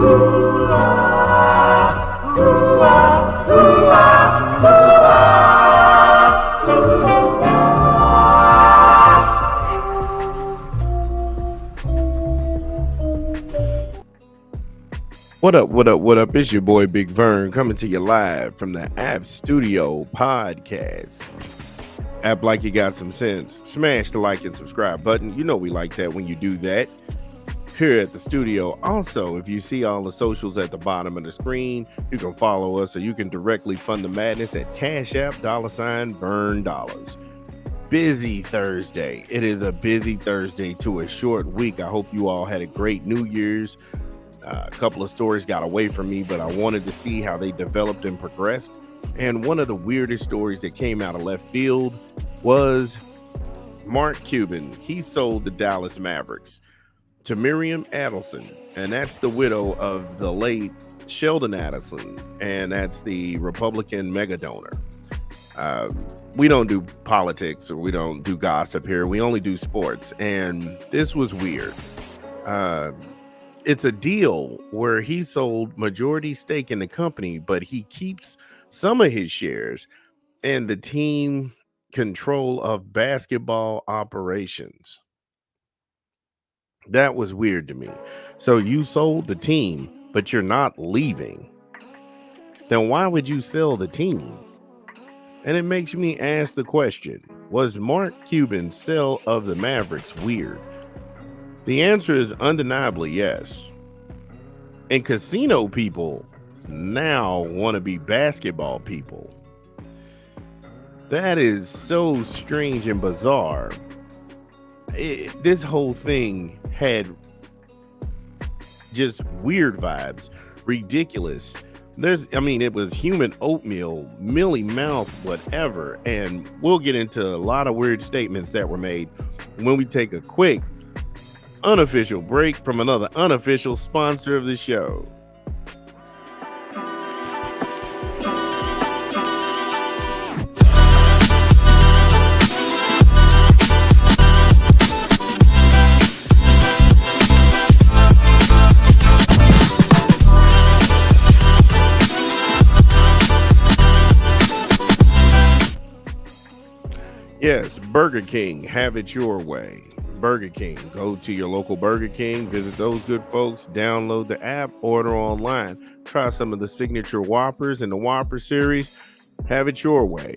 What up, what up, what up? It's your boy Big Vern coming to you live from the App Studio podcast. App like you got some sense. Smash the like and subscribe button. You know we like that when you do that here at the studio. Also, if you see all the socials at the bottom of the screen, you can follow us or you can directly fund the madness at Cash App, $Burn. Busy Thursday. It is a busy Thursday to a short week. I hope you all had a great New Year's. A couple of stories got away from me, but I wanted to see how they developed and progressed. And one of the weirdest stories that came out of left field was Marc Cuban. He sold the Dallas Mavericks to Miriam Adelson, and that's the widow of the late Sheldon Adelson, and that's the Republican mega donor. We don't do politics or we don't do gossip here. We only do sports, and this was weird. It's a deal where he sold majority stake in the company, but he keeps some of his shares and the team control of basketball operations. That was weird to me. So you sold the team, but you're not leaving. Then why would you sell the team? And it makes me ask the question, was Marc Cuban's sale of the Mavericks weird? The answer is undeniably yes. And casino people now want to be basketball people. That is so strange and bizarre. This whole thing had just weird vibes, ridiculous. It was human oatmeal, mealy mouth, whatever. And we'll get into a lot of weird statements that were made when we take a quick unofficial break from another unofficial sponsor of the show. Yes, Burger King, have it your way. Burger King. Go to your local Burger King, visit those good folks, download the app, order online, try some of the signature Whoppers in the Whopper series. Have it your way.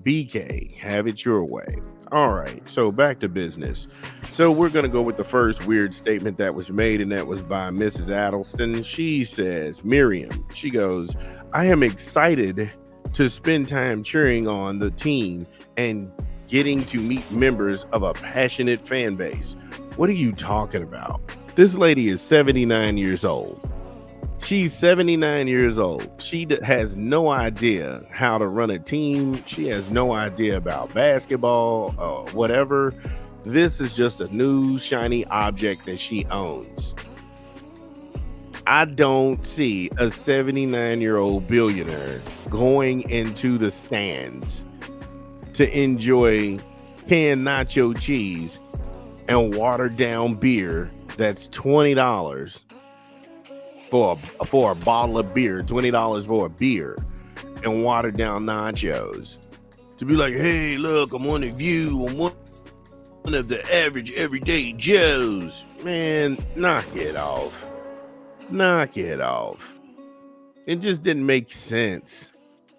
BK, have it your way. All right, so back to business. So we're going to go with the first weird statement that was made, and that was by Mrs. Adelson. She says, Miriam, she goes, I am excited to spend time cheering on the team and getting to meet members of a passionate fan base. What are you talking about? This lady is 79 years old. She's 79 years old. She has no idea how to run a team. She has no idea about basketball or whatever. This is just a new shiny object that she owns. I don't see a 79-year-old billionaire going into the stands to enjoy canned nacho cheese and watered down beer that's $20 for a bottle of beer, $20 for a beer and watered down nachos. To be like, hey, look, I'm one of you. I'm one of the average everyday Joes. Man, knock it off. Knock it off. It just didn't make sense.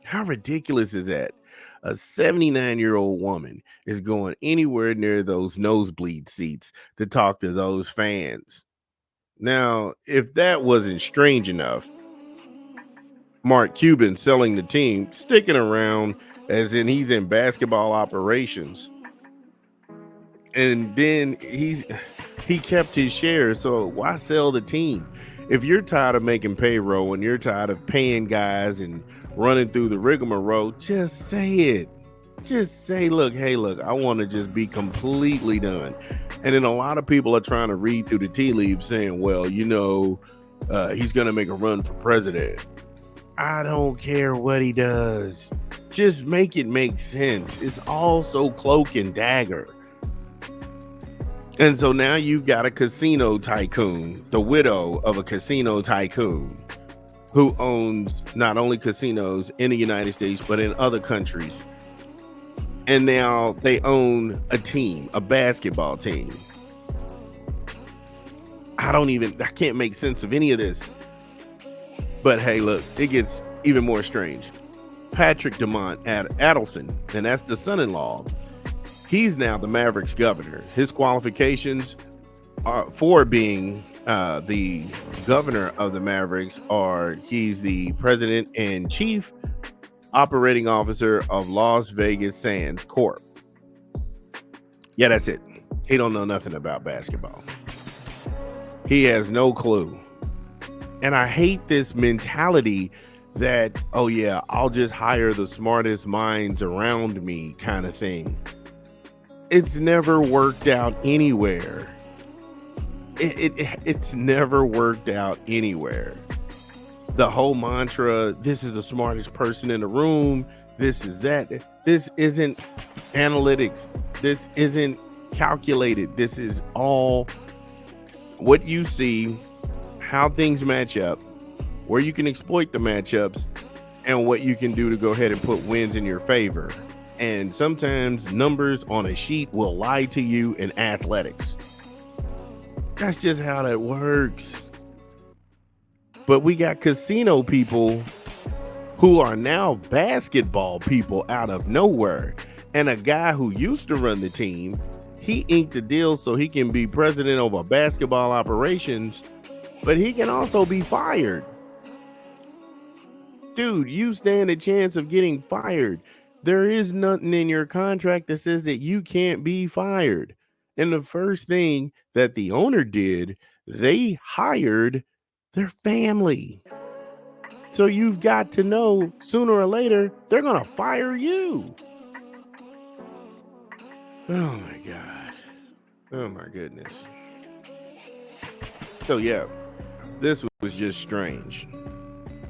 How ridiculous is that? A 79-year-old woman is going anywhere near those nosebleed seats to talk to those fans. Now, if that wasn't strange enough, Marc Cuban selling the team, sticking around as in he's in basketball operations. And then he kept his shares, so why sell the team? If you're tired of making payroll and you're tired of paying guys and running through the rigmarole, just say it. Just say, look, I want to just be completely done. And then a lot of people are trying to read through the tea leaves saying, well, he's going to make a run for president. I don't care what he does. Just make it make sense. It's all so cloak and dagger. And so now you've got a casino tycoon, the widow of a casino tycoon, who owns not only casinos in the United States, but in other countries. And now they own a team, a basketball team. I can't make sense of any of this. But hey, look, it gets even more strange. Patrick Dumont Adelson, and that's the son-in-law. He's now the Mavericks governor. His qualifications for being the governor of the Mavericks are he's the president and chief operating officer of Las Vegas Sands Corp. Yeah, that's it. He don't know nothing about basketball. He has no clue. And I hate this mentality that, oh yeah, I'll just hire the smartest minds around me kind of thing. It's never worked out anywhere. It's never worked out anywhere. The whole mantra, this is the smartest person in the room, this is that. This isn't analytics. This isn't calculated. This is all what you see, how things match up, where you can exploit the matchups, and what you can do to go ahead and put wins in your favor. And sometimes numbers on a sheet will lie to you in athletics. That's just how that works. But we got casino people who are now basketball people out of nowhere. And a guy who used to run the team, he inked a deal so he can be president over basketball operations, but he can also be fired. Dude, you stand a chance of getting fired. There is nothing in your contract that says that you can't be fired. And the first thing that the owner did, they hired their family. So you've got to know sooner or later, they're going to fire you. Oh my God. Oh my goodness. So yeah, this was just strange.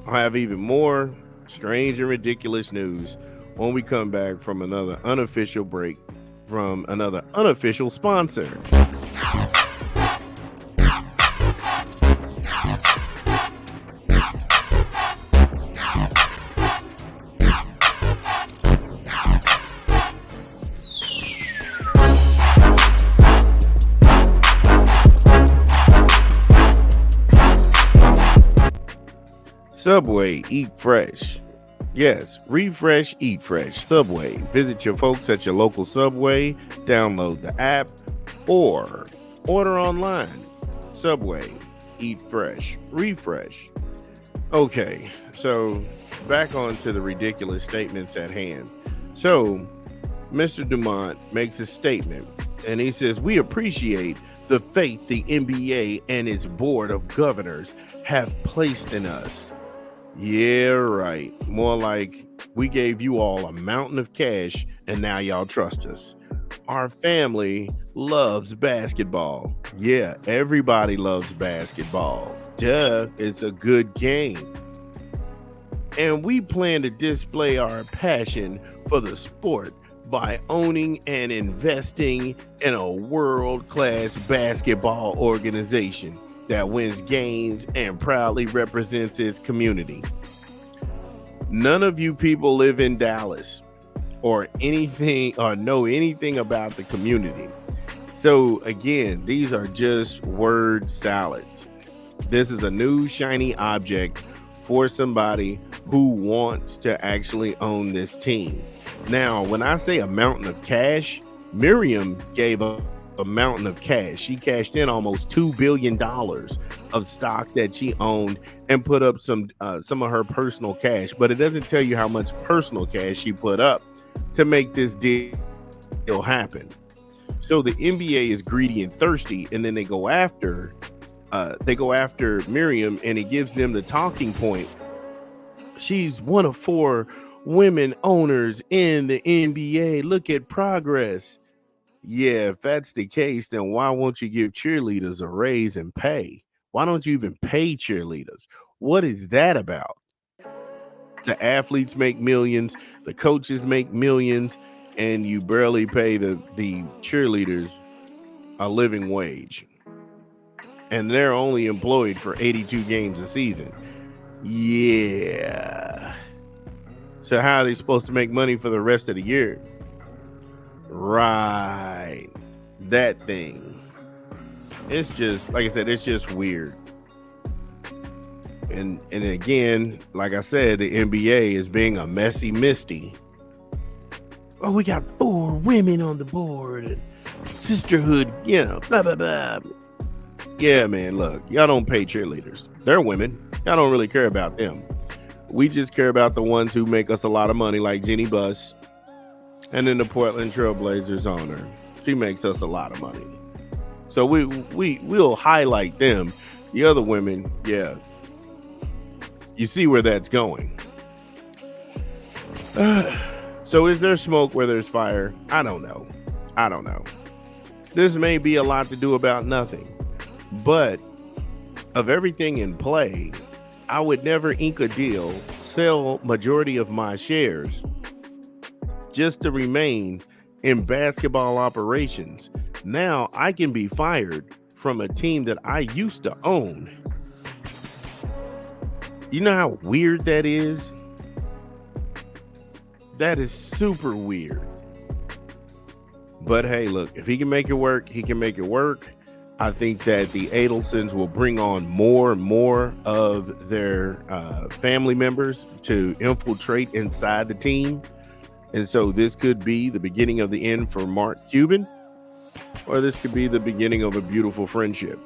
I'll have even more strange and ridiculous news when we come back from another unofficial break from another unofficial sponsor. Subway, eat fresh. Yes, refresh, eat fresh. Subway. Visit your folks at your local Subway, download the app, or order online. Subway, eat fresh, refresh. Okay, so back on to the ridiculous statements at hand. So, Mr. Dumont makes a statement, and he says, "We appreciate the faith the NBA and its board of governors have placed in us." Yeah, right. More like, we gave you all a mountain of cash and now y'all trust us. Our family loves basketball. Yeah, everybody loves basketball. Duh, it's a good game. And we plan to display our passion for the sport by owning and investing in a world-class basketball organization that wins games and proudly represents its community. None of you people live in Dallas or anything or know anything about the community. So again, these are just word salads. This is a new shiny object for somebody who wants to actually own this team. Now, when I say a mountain of cash, Miriam gave a mountain of cash. She cashed in almost $2 billion of stock that she owned and put up some of her personal cash, but it doesn't tell you how much personal cash she put up to make this deal happen. So the NBA is greedy and thirsty, and then they go after Miriam, and it gives them the talking point. She's one of 4 women owners in the NBA. Look at progress. Yeah, if that's the case, then why won't you give cheerleaders a raise and pay? Why don't you even pay cheerleaders? What is that about? The athletes make millions, the coaches make millions, and you barely pay the cheerleaders a living wage. And they're only employed for 82 games a season. Yeah. So how are they supposed to make money for the rest of the year? Right. That thing. It's just, like I said, it's just weird. And again, like I said, the NBA is being a messy misty. Oh, we got 4 women on the board and sisterhood, blah, blah, blah. Yeah, man, look, y'all don't pay cheerleaders. They're women. Y'all don't really care about them. We just care about the ones who make us a lot of money, like Jenny Buss. And then the Portland Trailblazers owner. She makes us a lot of money. So we'll highlight them. The other women, yeah. You see where that's going. So is there smoke where there's fire? I don't know. This may be a lot to do about nothing. But of everything in play, I would never ink a deal, sell majority of my shares just to remain in basketball operations. Now I can be fired from a team that I used to own. You know how weird that is? That is super weird. But hey, look, if he can make it work, he can make it work. I think that the Adelsons will bring on more and more of their family members to infiltrate inside the team. And so this could be the beginning of the end for Marc Cuban, or this could be the beginning of a beautiful friendship.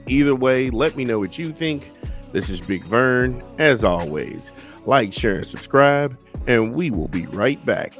Either way, let me know what you think. This is Big Vern. As always, like, share, and subscribe, and we will be right back.